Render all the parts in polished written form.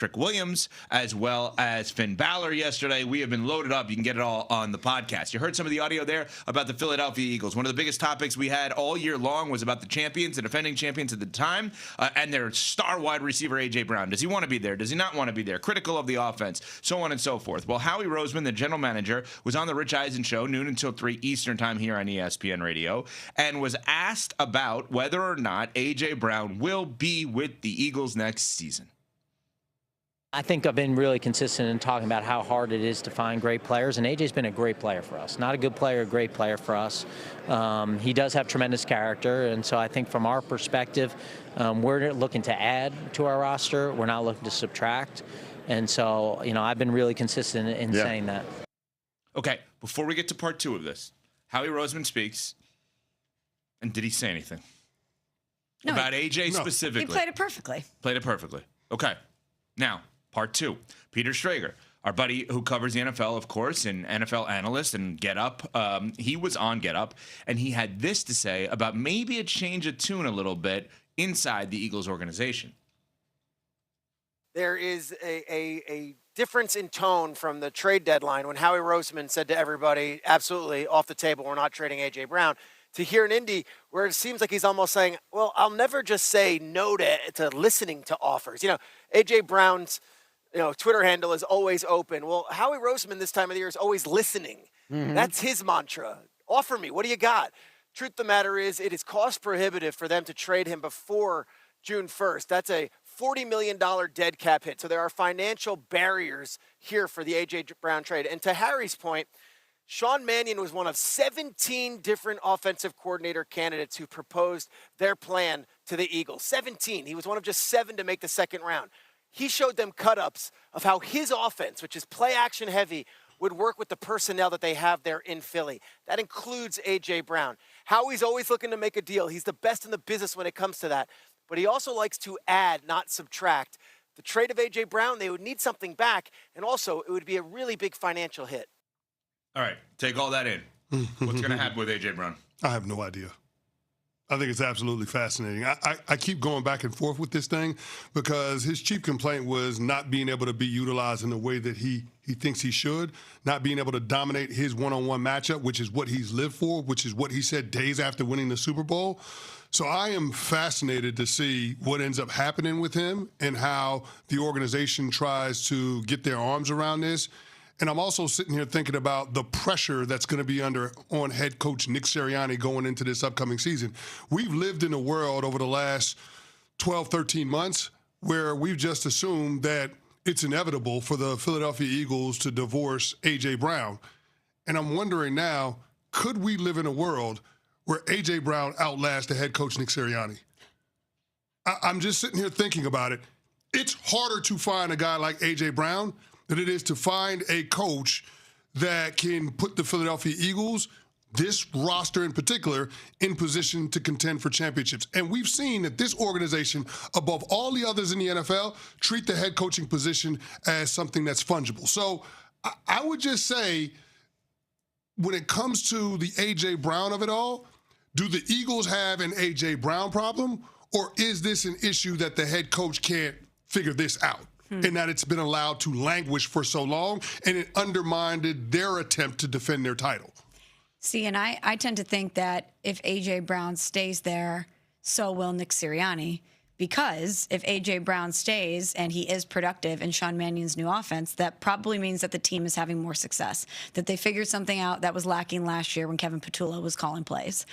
Trick Williams, as well as Finn Balor yesterday. We have been loaded up. You can get it all on the podcast. You heard some of the audio there about the Philadelphia Eagles. One of the biggest topics we had all year long was about the champions, the defending champions at the time, and their star wide receiver, A.J. Brown. Does he want to be there? Does he not want to be there? Critical of the offense, so on and so forth. Well, Howie Roseman, the general manager, was on the Rich Eisen show, noon until 3 Eastern time here on ESPN Radio, and was asked about whether or not A.J. Brown will be with the Eagles next season. I think I've been really consistent in talking about how hard it is to find great players, and AJ's been a great player for us. Not a good player, a great player for us. He does have tremendous character, and so I think from our perspective, we're looking to add to our roster. We're not looking to subtract. And so, I've been really consistent in saying that. Okay, before we get to part 2 of this, Howie Roseman speaks, and did he say anything? No, about AJ specifically? He played it perfectly. Played it perfectly. Okay, now, part 2. Peter Strager, our buddy who covers the NFL, of course, and NFL analyst and Get Up. He was on Get Up, and he had this to say about maybe a change of tune a little bit inside the Eagles organization. There is a difference in tone from the trade deadline when Howie Roseman said to everybody, absolutely, off the table, we're not trading A.J. Brown, to here in Indy, where it seems like he's almost saying, well, I'll never just say no to listening to offers. A.J. Brown's Twitter handle is always open. Well, Howie Roseman this time of the year is always listening. Mm-hmm. That's his mantra. Offer me. What do you got? Truth of the matter is, it is cost prohibitive for them to trade him before June 1st. That's a $40 million dead cap hit. So there are financial barriers here for the A.J. Brown trade. And to Harry's point, Sean Mannion was one of 17 different offensive coordinator candidates who proposed their plan to the Eagles. 17. He was one of just 7 to make the second round. He showed them cut-ups of how his offense, which is play-action heavy, would work with the personnel that they have there in Philly. That includes A.J. Brown. Howie's always looking to make a deal. He's the best in the business when it comes to that. But he also likes to add, not subtract. The trade of A.J. Brown, they would need something back, and also it would be a really big financial hit. All right, take all that in. What's going to happen with A.J. Brown? I have no idea. I think it's absolutely fascinating. I keep going back and forth with this thing because his chief complaint was not being able to be utilized in the way that he thinks he should, not being able to dominate his one-on-one matchup, which is what he's lived for, which is what he said days after winning the Super Bowl. So I am fascinated to see what ends up happening with him and how the organization tries to get their arms around this. And I'm also sitting here thinking about the pressure that's going to be on head coach Nick Sirianni going into this upcoming season. We've lived in a world over the last 12, 13 months where we've just assumed that it's inevitable for the Philadelphia Eagles to divorce A.J. Brown. And I'm wondering now, could we live in a world where A.J. Brown outlasts the head coach Nick Sirianni? I'm just sitting here thinking about it. It's harder to find a guy like A.J. Brown than it is to find a coach that can put the Philadelphia Eagles, this roster in particular, in position to contend for championships. And we've seen that this organization, above all the others in the NFL, treat the head coaching position as something that's fungible. So I would just say, when it comes to the A.J. Brown of it all, do the Eagles have an A.J. Brown problem, or is this an issue that the head coach can't figure this out? And that it's been allowed to languish for so long, and it undermined their attempt to defend their title. See, and I tend to think that if A.J. Brown stays there, so will Nick Sirianni. Because if A.J. Brown stays and he is productive in Sean Mannion's new offense, that probably means that the team is having more success, that they figured something out that was lacking last year when Kevin Patullo was calling plays.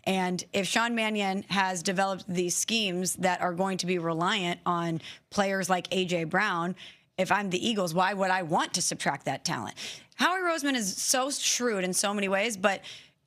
And if Sean Mannion has developed these schemes that are going to be reliant on players like A.J. Brown, if I'm the Eagles, why would I want to subtract that talent? Howie Roseman is so shrewd in so many ways, but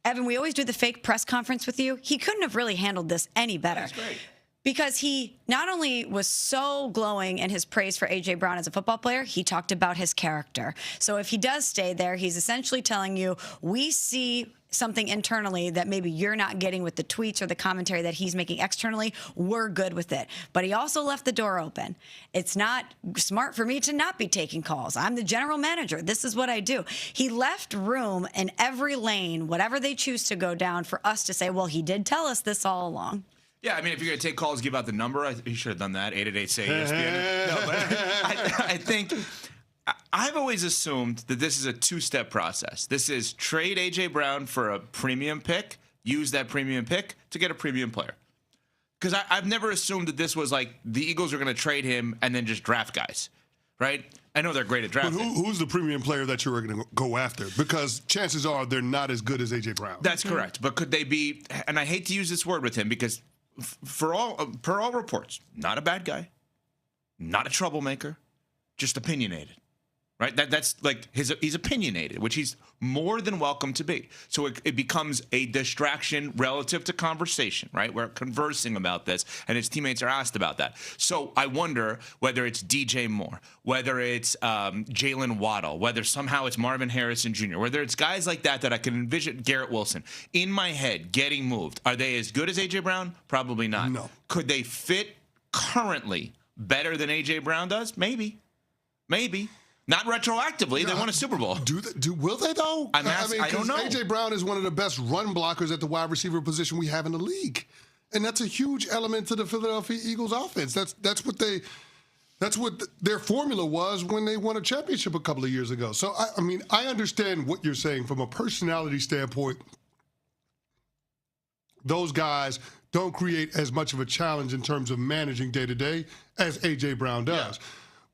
Evan, we always do the fake press conference with you. He couldn't have really handled this any better. That's great. Because he not only was so glowing in his praise for A.J. Brown as a football player, he talked about his character. So if he does stay there, he's essentially telling you, we see something internally that maybe you're not getting with the tweets or the commentary that he's making externally. We're good with it. But he also left the door open. It's not smart for me to not be taking calls. I'm the general manager. This is what I do. He left room in every lane, whatever they choose to go down, for us to say, well, he did tell us this all along. Yeah, I mean, if you're going to take calls, give out the number. You should have done that. 888-SAY-ESPN. No, but I think I've always assumed that this is a two-step process. This is trade A.J. Brown for a premium pick, use that premium pick to get a premium player. Because I've never assumed that this was like the Eagles are going to trade him and then just draft guys, right? I know they're great at drafting. But who's the premium player that you're going to go after? Because chances are they're not as good as A.J. Brown. That's correct. But could they be, and I hate to use this word with him because per all reports, not a bad guy, not a troublemaker, just opinionated. Right? That's like he's opinionated, which he's more than welcome to be. So it becomes a distraction relative to conversation, right? We're conversing about this, and his teammates are asked about that. So I wonder whether it's DJ Moore, whether it's Jalen Waddle, whether somehow it's Marvin Harrison Jr., whether it's guys like that I can envision, Garrett Wilson, in my head getting moved. Are they as good as A.J. Brown? Probably not. No. Could they fit currently better than A.J. Brown does? Maybe. Not retroactively. They won a Super Bowl. Will they, though? I don't know. A.J. Brown is one of the best run blockers at the wide receiver position we have in the league. And that's a huge element to the Philadelphia Eagles offense. That's what their formula was when they won a championship a couple of years ago. So, I understand what you're saying from a personality standpoint. Those guys don't create as much of a challenge in terms of managing day-to-day as A.J. Brown does. Yeah.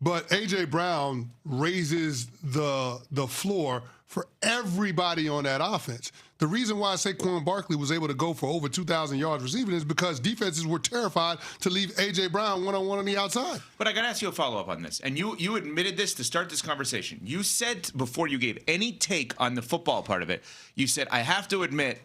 But A.J. Brown raises the floor for everybody on that offense. The reason why Saquon Barkley was able to go for over 2,000 yards receiving is because defenses were terrified to leave A.J. Brown one-on-one on the outside. But I got to ask you a follow-up on this. And you admitted this to start this conversation. You said before you gave any take on the football part of it, you said, I have to admit,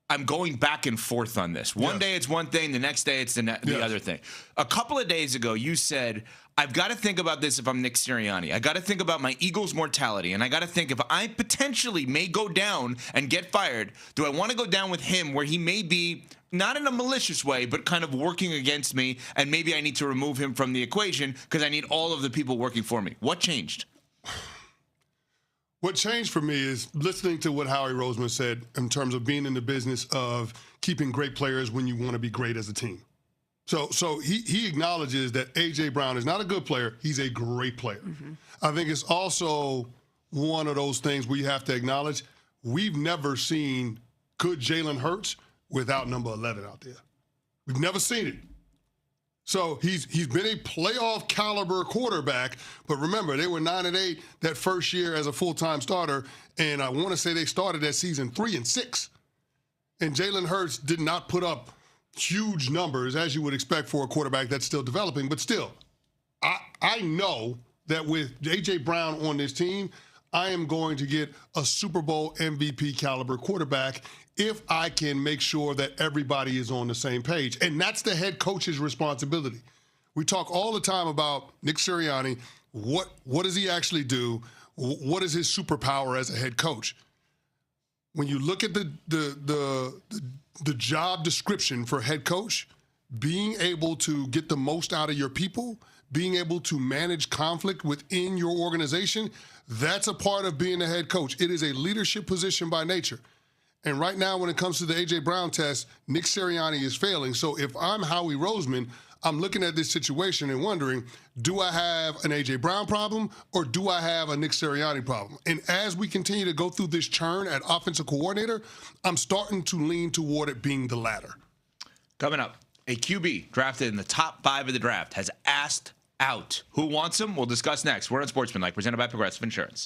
I'm going back and forth on this. One day it's one thing, the next day it's the other thing. A couple of days ago, you said, I've got to think about this if I'm Nick Sirianni. I got to think about my Eagles' mortality, and I got to think if I potentially may go down and get fired, do I want to go down with him where he may be not in a malicious way, but kind of working against me, and maybe I need to remove him from the equation because I need all of the people working for me. What changed? What changed for me is listening to what Howie Roseman said in terms of being in the business of keeping great players when you want to be great as a team. So he acknowledges that A.J. Brown is not a good player. He's a great player. Mm-hmm. I think it's also one of those things where you have to acknowledge we've never seen good Jalen Hurts without number 11 out there. We've never seen it. So he's been a playoff caliber quarterback, but remember, they were 9-8 that first year as a full-time starter, and I want to say they started that season 3-6. And Jalen Hurts did not put up huge numbers, as you would expect for a quarterback that's still developing, but still, I know that with A.J. Brown on this team, I am going to get a Super Bowl MVP caliber quarterback if I can make sure that everybody is on the same page. And that's the head coach's responsibility. We talk all the time about Nick Sirianni. What does he actually do? What is his superpower as a head coach? When you look at the job description for head coach, being able to get the most out of your people, being able to manage conflict within your organization, that's a part of being a head coach. It is a leadership position by nature. And right now, when it comes to the A.J. Brown test, Nick Sirianni is failing. So if I'm Howie Roseman, I'm looking at this situation and wondering, do I have an A.J. Brown problem or do I have a Nick Sirianni problem? And as we continue to go through this churn at offensive coordinator, I'm starting to lean toward it being the latter. Coming up, a QB drafted in the top 5 of the draft has asked out. Who wants him? We'll discuss next. We're on Sportsmanlike, presented by Progressive Insurance.